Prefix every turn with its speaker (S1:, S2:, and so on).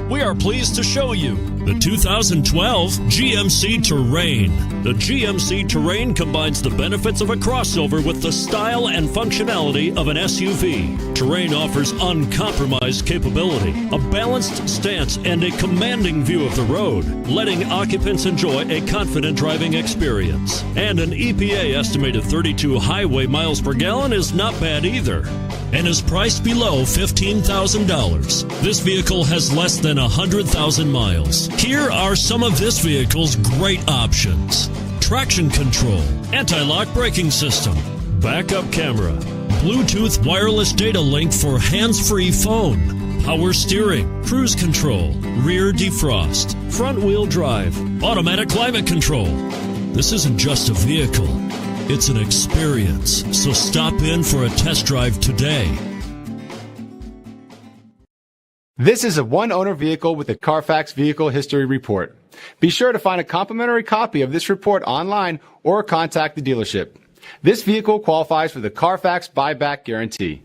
S1: We are pleased to show you the 2012 GMC Terrain. The GMC Terrain combines the benefits of a crossover with the style and functionality of an SUV. Terrain offers uncompromised capability, a balanced stance, and a commanding view of the road, letting occupants enjoy a confident driving experience. And an EPA estimated 32 highway miles per gallon is not bad either, and is priced below $15,000. This vehicle has less than 100,000 miles. Here are some of this vehicle's great options: traction control, anti-lock braking system, backup camera, Bluetooth wireless data link for hands-free phone, power steering, cruise control, rear defrost, front-wheel drive, automatic climate control. This isn't just a vehicle, it's an experience. So stop in for a test drive today.
S2: This is a one-owner vehicle with a Carfax Vehicle History Report. Be sure to find a complimentary copy of this report online or contact the dealership. This vehicle qualifies for the Carfax Buyback Guarantee.